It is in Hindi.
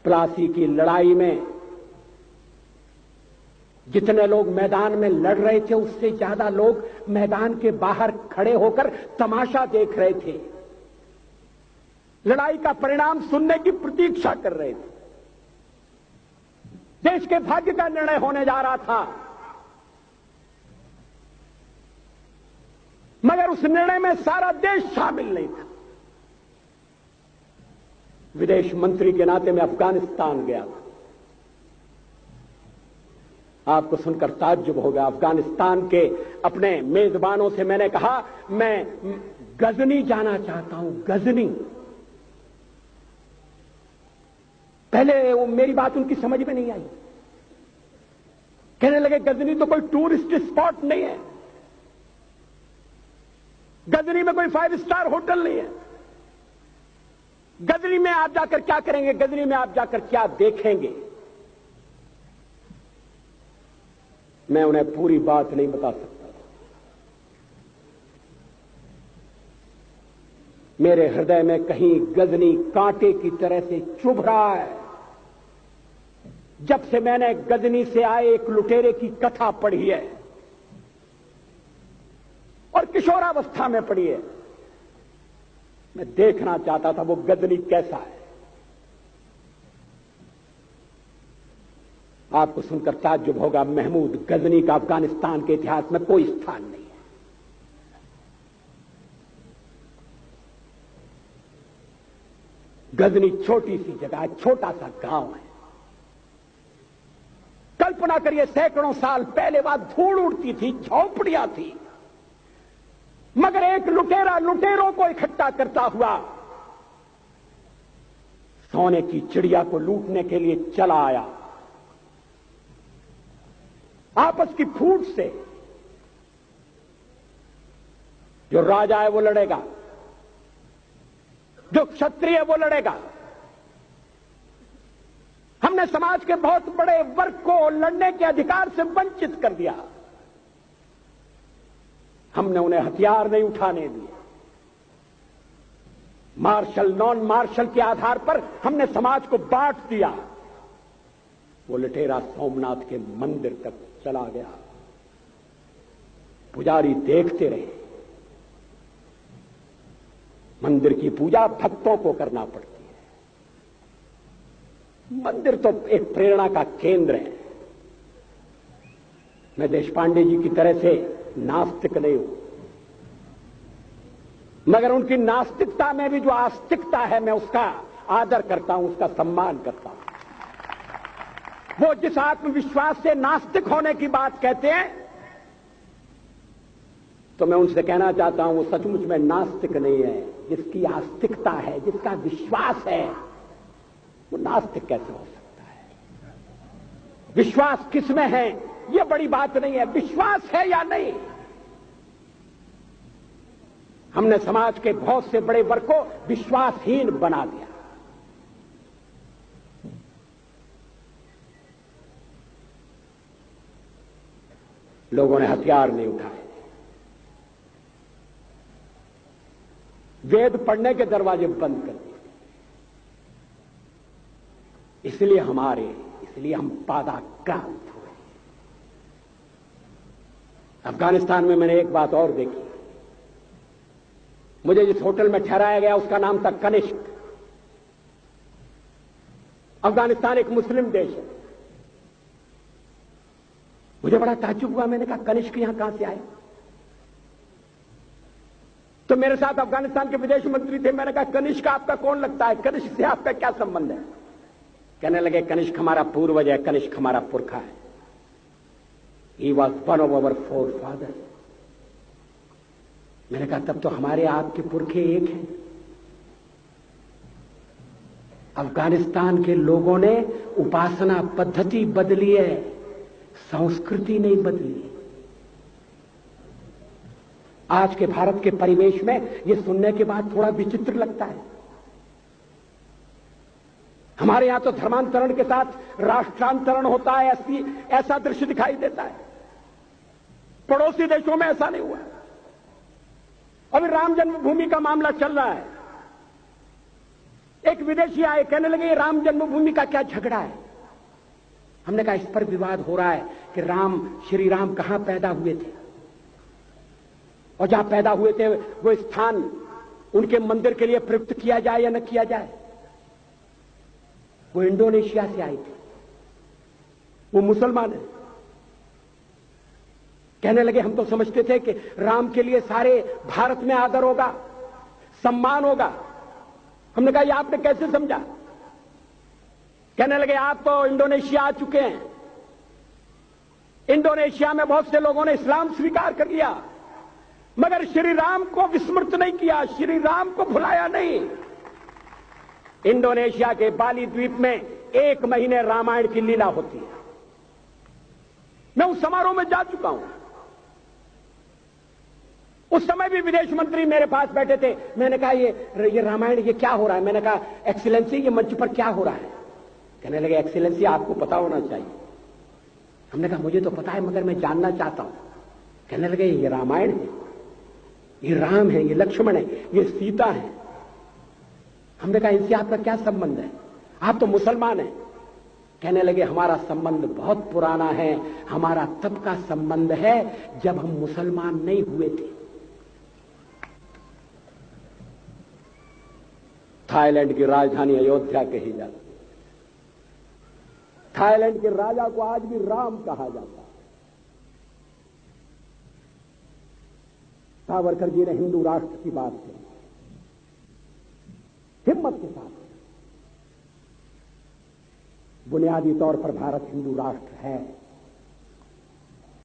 प्लासी की लड़ाई में जितने लोग मैदान में लड़ रहे थे उससे ज्यादा लोग मैदान के बाहर खड़े होकर तमाशा देख रहे थे, लड़ाई का परिणाम सुनने की प्रतीक्षा कर रहे थे। देश के भाग्य का निर्णय होने जा रहा था, मगर उस निर्णय में सारा देश शामिल नहीं था। विदेश मंत्री के नाते मैं अफगानिस्तान गया था। आपको सुनकर ताज्जुब होगा, अफगानिस्तान के अपने मेजबानों से मैंने कहा मैं गजनी जाना चाहता हूं, गजनी। पहले वो मेरी बात उनकी समझ में नहीं आई, कहने लगे गजनी तो कोई टूरिस्ट स्पॉट नहीं है, गजनी में कोई 5 स्टार होटल नहीं है, गजनी में आप जाकर क्या करेंगे, गजनी में आप जाकर क्या देखेंगे। मैं उन्हें पूरी बात नहीं बता सकता था। मेरे हृदय में कहीं गजनी कांटे की तरह से चुभ रहा है। जब से मैंने गजनी से आए एक लुटेरे की कथा पढ़ी है और किशोरावस्था में पढ़ी है, मैं देखना चाहता था वो गजनी कैसा है। आपको सुनकर ताज्जुब होगा, महमूद गजनी का अफगानिस्तान के इतिहास में कोई स्थान नहीं है। गजनी छोटी सी जगह है, छोटा सा गांव है। कल्पना करिए सैकड़ों साल पहले वहां धूल उड़ती थी, झोंपड़ियां थी, मगर एक लुटेरा लुटेरों को इकट्ठा करता हुआ सोने की चिड़िया को लूटने के लिए चला आया। आपस की फूट से जो राजा है वो लड़ेगा, जो क्षत्रिय है वो लड़ेगा। हमने समाज के बहुत बड़े वर्ग को लड़ने के अधिकार से वंचित कर दिया। हमने उन्हें हथियार नहीं उठाने दिए। मार्शल नॉन मार्शल के आधार पर हमने समाज को बांट दिया। वो लुटेरा सोमनाथ के मंदिर तक चला गया। पुजारी देखते रहे। मंदिर की पूजा भक्तों को करना पड़ती है। मंदिर तो एक प्रेरणा का केंद्र है। मैं देशपांडे जी की तरह से नास्तिक नहीं हूं, मगर उनकी नास्तिकता में भी जो आस्तिकता है मैं उसका आदर करता हूं, उसका सम्मान करता हूं। वो जिस आत्मविश्वास से नास्तिक होने की बात कहते हैं, तो मैं उनसे कहना चाहता हूं वो सचमुच में नास्तिक नहीं है। जिसकी आस्तिकता है, जिसका विश्वास है, वो नास्तिक कैसे हो सकता है। विश्वास किसमें है ये बड़ी बात नहीं है, विश्वास है या नहीं। हमने समाज के बहुत से बड़े वर्ग को विश्वासहीन बना दिया। लोगों ने हथियार नहीं उठाए, वेद पढ़ने के दरवाजे बंद कर दिए। इसलिए हम पादाक्रांत हुए। अफगानिस्तान में मैंने एक बात और देखी। मुझे जिस होटल में ठहराया गया उसका नाम था कनिष्क। अफगानिस्तान एक मुस्लिम देश है। मुझे बड़ा ताज्जुब हुआ। मैंने कहा कनिष्क यहां कहां से आए। तो मेरे साथ अफगानिस्तान के विदेश मंत्री थे। मैंने कहा कनिष्क आपका कौन लगता है, कनिष्क से आपका क्या संबंध है। कहने लगे कनिष्क हमारा पूर्वज है, कनिष्क हमारा पुरखा है। He was one of our four father. मैंने कहा तब तो हमारे आपके पुरखे एक हैं। अफगानिस्तान के लोगों ने उपासना पद्धति बदली है, संस्कृति नहीं बदली। आज के भारत के परिवेश में यह सुनने के बाद थोड़ा विचित्र लगता है। हमारे यहां तो धर्मांतरण के साथ राष्ट्रांतरण होता है, ऐसा दृश्य दिखाई देता है। पड़ोसी देशों में ऐसा नहीं हुआ। अभी राम जन्मभूमि का मामला चल रहा है। एक विदेशी आए, कहने लगे राम जन्मभूमि का क्या झगड़ा है। हमने कहा इस पर विवाद हो रहा है कि श्री राम कहां पैदा हुए थे, और जहां पैदा हुए थे वो स्थान उनके मंदिर के लिए प्रयुक्त किया जाए या न किया जाए। वो इंडोनेशिया से आए थे, वो मुसलमान है। कहने लगे हम तो समझते थे कि राम के लिए सारे भारत में आदर होगा, सम्मान होगा। हमने कहा ये आपने कैसे समझा। कहने लगे आप तो इंडोनेशिया आ चुके हैं, इंडोनेशिया में बहुत से लोगों ने इस्लाम स्वीकार कर लिया, मगर श्री राम को विस्मृत नहीं किया, श्री राम को भुलाया नहीं। इंडोनेशिया के बाली द्वीप में 1 महीने रामायण की लीला होती है। मैं उस समारोह में जा चुका हूं। उस समय भी विदेश मंत्री मेरे पास बैठे थे। मैंने कहा ये रामायण ये क्या हो रहा है। मैंने कहा एक्सीलेंसी ये मंच पर क्या हो रहा है। कहने लगे एक्सीलेंसी आपको पता होना चाहिए। हमने कहा मुझे तो पता है मगर मैं जानना चाहता हूं। कहने लगे ये रामायण है, ये राम है, ये लक्ष्मण है, ये सीता है। हमने कहा इनसे आपका क्या संबंध है, आप तो मुसलमान हैं। कहने लगे हमारा संबंध बहुत पुराना है, हमारा तब का संबंध है जब हम मुसलमान नहीं हुए थे। थाईलैंड की राजधानी अयोध्या कही जाती है। थाईलैंड के राजा को आज भी राम कहा जाता है। सावरकर जी ने हिंदू राष्ट्र की बात की, हिम्मत के साथ। बुनियादी तौर पर भारत हिंदू राष्ट्र है।